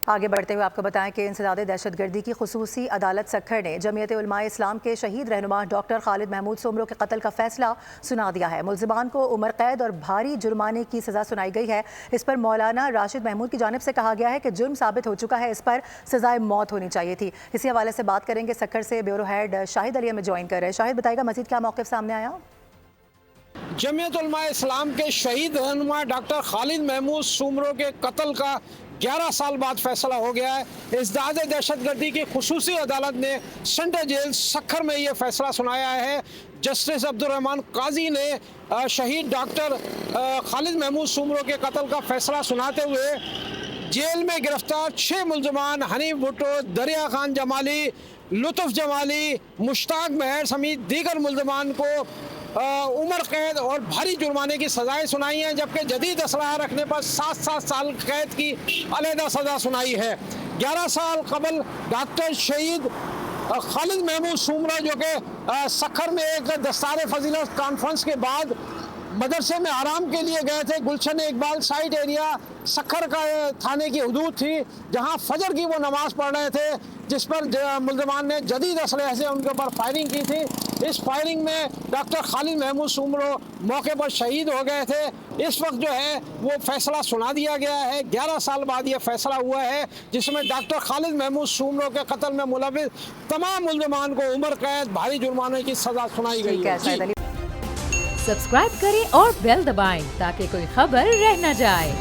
آگے بڑھتے ہوئے آپ کو بتائیں کہ انسداد دہشت گردی کی خصوصی عدالت سکھر نے جمعیت علماء اسلام کے شہید رہنما ڈاکٹر خالد محمود سومرو کے قتل کا فیصلہ سنا دیا ہے۔ ملزمان کو عمر قید اور بھاری جرمانے کی سزا سنائی گئی ہے۔ اس پر مولانا راشد محمود کی جانب سے کہا گیا ہے کہ جرم ثابت ہو چکا ہے، اس پر سزائے موت ہونی چاہیے تھی۔ اسی حوالے سے بات کریں گے سکھر سے بیورو ہیڈ شاہد علی ہمیں جوائن کر رہے ہیں۔ شاہد بتائے گا مزید کیا موقف سامنے آیا؟ جمعیت علماء اسلام کے شہید رہنما ڈاکٹر خالد محمود سومرو کے قتل کا 11 سال بعد فیصلہ ہو گیا ہے۔ انسداد دہشت گردی کی خصوصی عدالت نے سینٹرل جیل سکھر میں یہ فیصلہ سنایا ہے۔ جسٹس عبدالرحمان قاضی نے شہید ڈاکٹر خالد محمود سومرو کے قتل کا فیصلہ سناتے ہوئے جیل میں گرفتار 6 ملزمان حنیف بھٹو، دریا خان جمالی، لطف جمالی، مشتاق مہر سمیت دیگر ملزمان کو عمر قید اور بھاری جرمانے کی سزائیں سنائی ہیں، جبکہ جدید اسلحہ رکھنے پر 7 سال قید کی علیحدہ سزا سنائی ہے۔ 11 سال قبل ڈاکٹر شہید خالد محمود سومرو جو کہ سکھر میں ایک دستار فضیلت کانفرنس کے بعد مدرسے میں آرام کے لیے گئے تھے۔ گلشن اقبال سائٹ ایریا سکھر کا تھانے کی حدود تھی، جہاں فجر کی وہ نماز پڑھ رہے تھے، جس پر ملزمان نے جدید اسلحے سے ان کے اوپر فائرنگ کی تھی۔ اس فائرنگ میں ڈاکٹر خالد محمود سومرو موقع پر شہید ہو گئے تھے۔ اس وقت جو ہے وہ فیصلہ سنا دیا گیا ہے۔ 11 سال بعد یہ فیصلہ ہوا ہے، جس میں ڈاکٹر خالد محمود سومرو کے قتل میں ملوث تمام ملزمان کو عمر قید بھاری جرمانے کی سزا سنائی گئی ہے۔ سبسکرائب کریں اور بیل دبائیں تاکہ کوئی خبر رہ نہ جائے۔